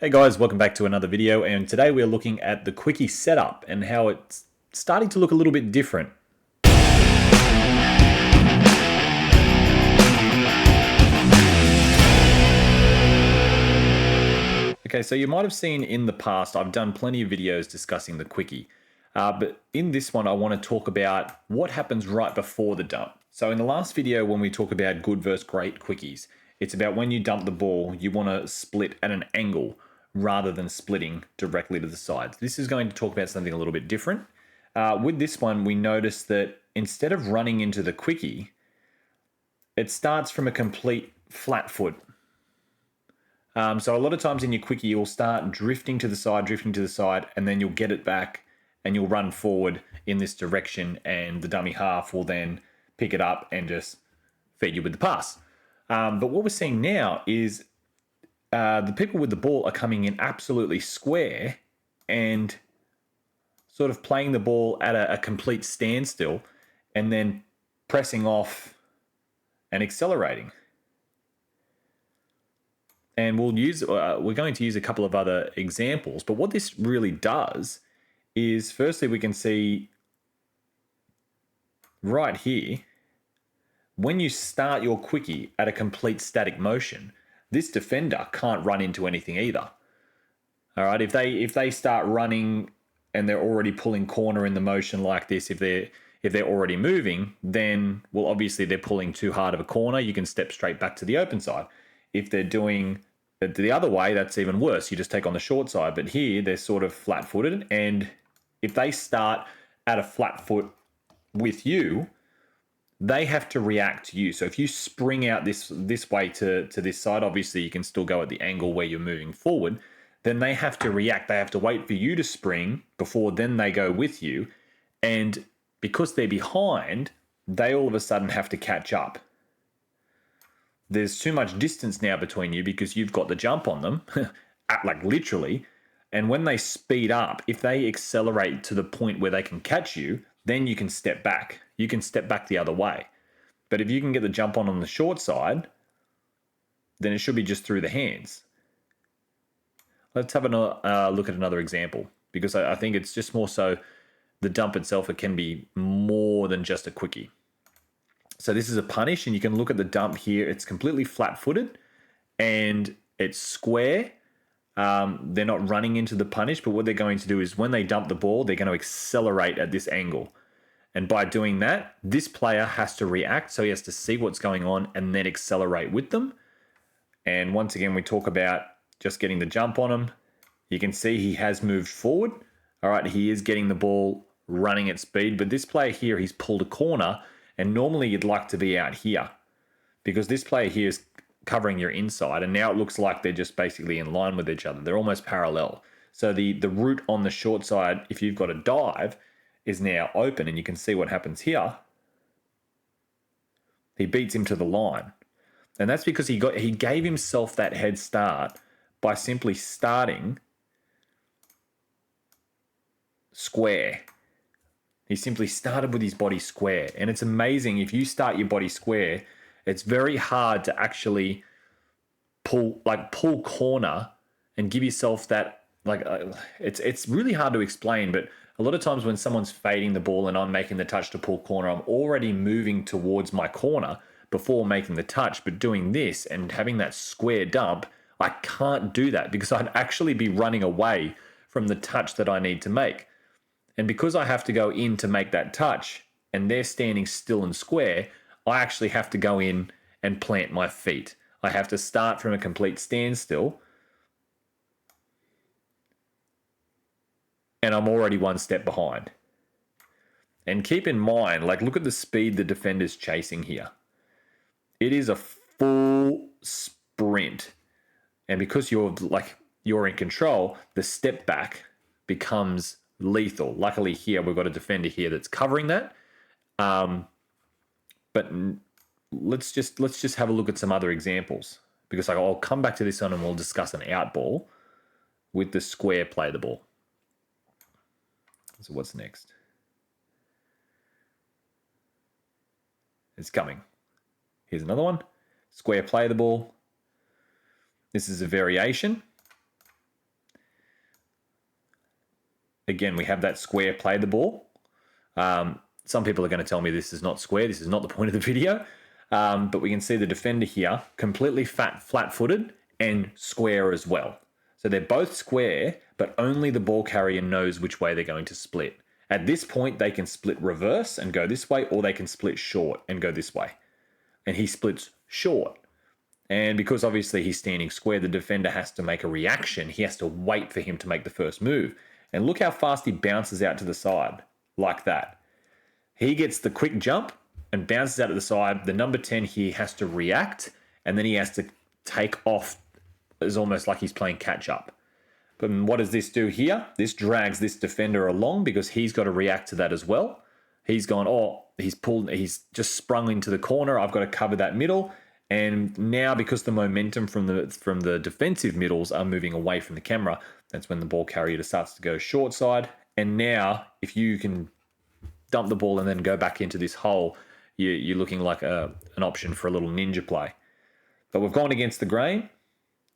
Hey guys, welcome back to another video, and today we're looking at the Quickie setup and how it's starting to look a little bit different. Okay, so you might have seen in the past, I've done plenty of videos discussing the Quickie, but in this one I want to talk about what happens right before the dump. So in the last video when we talk about good versus great Quickies, it's about when you dump the ball, you want to split at an angle rather than splitting directly to the sides. This is going to talk about something a little bit different. With this one, we notice that instead of running into the Quickie, it starts from a complete flat foot. So a lot of times in your Quickie, you'll start drifting to the side, and then you'll get it back and you'll run forward in this direction, and the dummy half will then pick it up and just feed you with the pass. But what we're seeing now is the people with the ball are coming in absolutely square and sort of playing the ball at a complete standstill and then pressing off and accelerating. And we're going to use a couple of other examples, but what this really does is, firstly, we can see right here, when you start your Quickie at a complete static motion, this defender can't run into anything either. All right, if they start running and they're already pulling corner in the motion like this, if they're already moving, then, well, obviously they're pulling too hard of a corner. You can step straight back to the open side. If they're doing it the other way, that's even worse. You just take on the short side. But here they're sort of flat-footed, and if they start at a flat foot with you, they have to react to you. So if you spring out this way to this side, obviously you can still go at the angle where you're moving forward, then they have to react. They have to wait for you to spring before then they go with you. And because they're behind, they all of a sudden have to catch up. There's too much distance now between you because you've got the jump on them, like literally. And when they speed up, if they accelerate to the point where they can catch you, then you can step back. You can step back the other way. But if you can get the jump on the short side, then it should be just through the hands. Let's have a look at another example, because I think it's just more so the dump itself. It can be more than just a Quickie. So this is a punish, and you can look at the dump here. It's completely flat-footed and it's square. They're not running into the punish, but what they're going to do is when they dump the ball, they're going to accelerate at this angle. And by doing that, this player has to react. So he has to see what's going on and then accelerate with them. And once again, we talk about just getting the jump on him. You can see he has moved forward. All right, he is getting the ball running at speed. But this player here, he's pulled a corner. And normally you'd like to be out here because this player here is covering your inside, and now it looks like they're just basically in line with each other. They're almost parallel. So the route on the short side, if you've got a dive, is now open, and you can see what happens here. He beats him to the line. And that's because he gave himself that head start by simply starting square. He simply started with his body square. And it's amazing, if you start your body square, it's very hard to actually pull corner and give yourself that, it's really hard to explain, but a lot of times when someone's fading the ball and I'm making the touch to pull corner, I'm already moving towards my corner before making the touch. But doing this and having that square dump, I can't do that because I'd actually be running away from the touch that I need to make. And because I have to go in to make that touch and they're standing still and square, I actually have to go in and plant my feet. I have to start from a complete standstill, and I'm already one step behind. And keep in mind, look at the speed the defender's chasing here. It is a full sprint. And because you're in control, the step back becomes lethal. Luckily here, we've got a defender here that's covering that. But let's just have a look at some other examples, because I'll come back to this one and we'll discuss an out ball with the square play the ball. So what's next? It's coming. Here's another one. Square play the ball. This is a variation. again, we have that square play the ball. Some people are going to tell me this is not square. This is not the point of the video. But we can see the defender here completely flat-footed and square as well. So they're both square, but only the ball carrier knows which way they're going to split. At this point, they can split reverse and go this way, or they can split short and go this way. And he splits short. And because obviously he's standing square, the defender has to make a reaction. He has to wait for him to make the first move. And look how fast he bounces out to the side, like that. He gets the quick jump and bounces out to the side. The number 10 here has to react, and then he has to take off. It's almost like he's playing catch up. But what does this do here? This drags this defender along because he's got to react to that as well. He's gone, he's just sprung into the corner. I've got to cover that middle. And now because the momentum from the defensive middles are moving away from the camera, that's when the ball carrier starts to go short side. And now if you can dump the ball and then go back into this hole, you're looking like an option for a little ninja play. But we've gone against the grain,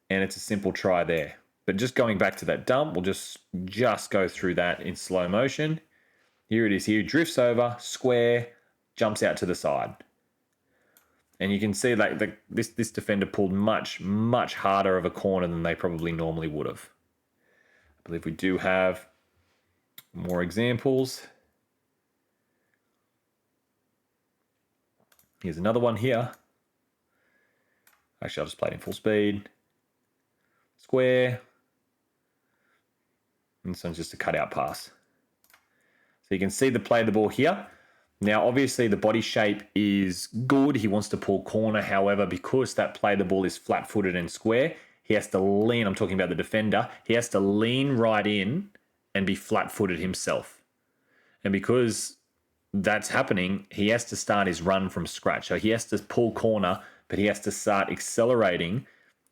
and it's a simple try there. But just going back to that dump, we'll just go through that in slow motion. Here it is here, drifts over, square, jumps out to the side. And you can see like this defender pulled much, much harder of a corner than they probably normally would have. I believe we do have more examples. Here's another one here. Actually, I'll just play it in full speed. Square. And this one's just a cutout pass. So you can see the play of the ball here. Now, obviously, the body shape is good. He wants to pull corner. However, because that play of the ball is flat-footed and square, he has to lean. I'm talking about the defender. He has to lean right in and be flat-footed himself. And because that's happening, he has to start his run from scratch. So he has to pull corner, but he has to start accelerating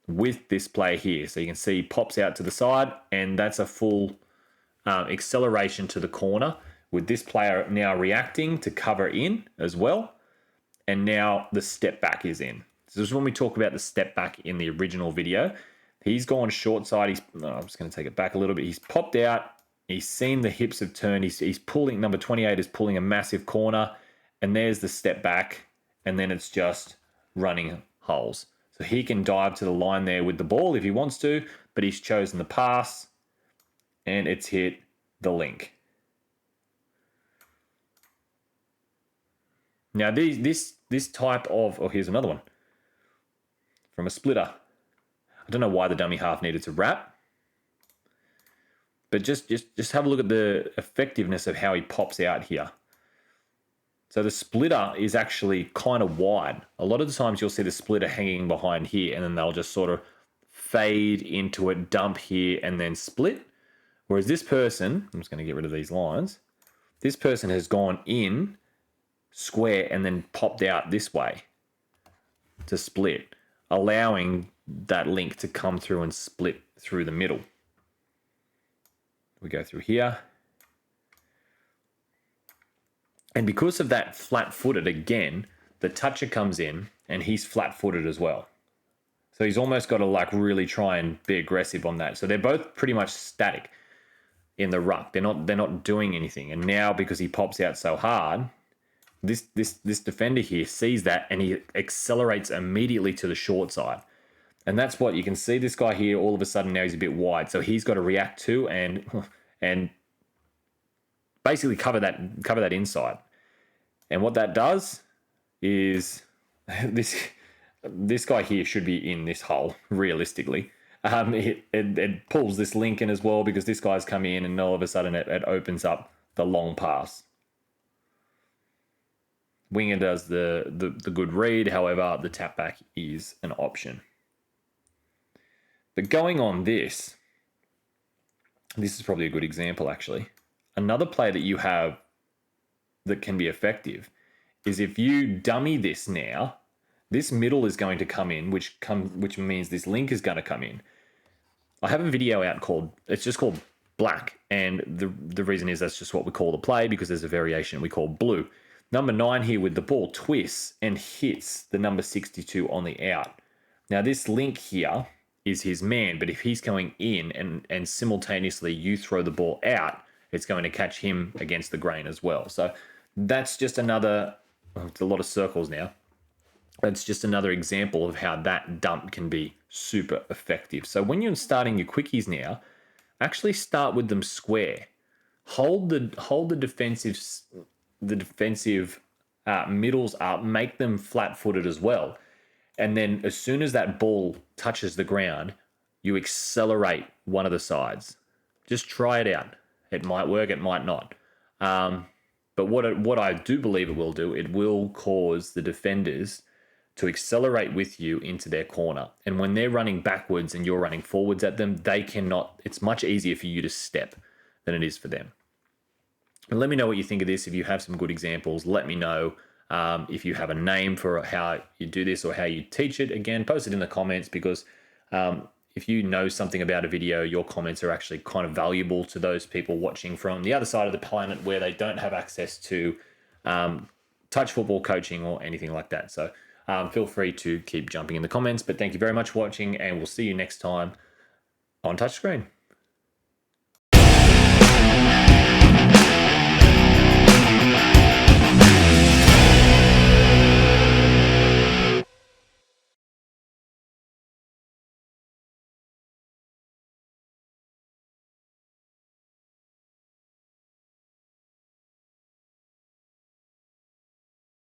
with this play here. So you can see he pops out to the side, and that's a full acceleration to the corner, with this player now reacting to cover in as well. And now the step back is in. So this is when we talk about the step back in the original video. He's gone short side. I'm just going to take it back a little bit. He's popped out. He's seen the hips have turned. He's pulling, number 28 is pulling a massive corner. And there's the step back. And then it's just running holes. So he can dive to the line there with the ball if he wants to, but he's chosen the pass. And it's hit the link. Now, this type of... Oh, here's another one. From a splitter. I don't know why the dummy half needed to wrap. But just have a look at the effectiveness of how he pops out here. So the splitter is actually kind of wide. A lot of the times you'll see the splitter hanging behind here, and then they'll just sort of fade into it, dump here, and then split. Whereas this person... I'm just going to get rid of these lines. This person has gone in square and then popped out this way to split, allowing that link to come through and split through the middle. We go through here. And because of that flat-footed, again, the toucher comes in and he's flat-footed as well. So he's almost got to like really try and be aggressive on that. So they're both pretty much static in the ruck. They're not doing anything. And now because he pops out so hard, this defender here sees that and he accelerates immediately to the short side. And that's what you can see. This guy here, all of a sudden now he's a bit wide. So he's got to react to and basically cover that inside. And what that does is this guy here should be in this hole, realistically. It pulls this link in as well because this guy's come in and all of a sudden it opens up the long pass. Winger does the good read, however, the tap back is an option. But going on this is probably a good example actually. Another play that you have that can be effective is if you dummy this now, this middle is going to come in, which means this link is going to come in. I have a video out called black, and the reason is that's just what we call the play because there's a variation we call blue. Number 9 here with the ball twists and hits the number 62 on the out. Now this link here is his man, but if he's going in and simultaneously you throw the ball out, it's going to catch him against the grain as well. So that's just another, it's a lot of circles now. That's just another example of how that dump can be super effective. So when you're starting your quickies now, actually start with them square. Hold the defensive middles up, make them flat-footed as well. And then as soon as that ball touches the ground, you accelerate one of the sides. Just try it out. It might work, it might not. But what I do believe it will do, it will cause the defenders to accelerate with you into their corner. And when they're running backwards and you're running forwards at them, they cannot, it's much easier for you to step than it is for them. And let me know what you think of this. If you have some good examples, let me know. If you have a name for how you do this or how you teach it, again, post it in the comments, because if you know something about a video, your comments are actually kind of valuable to those people watching from the other side of the planet where they don't have access to touch football coaching or anything like that. So feel free to keep jumping in the comments. But thank you very much for watching, and we'll see you next time on Touchscreen.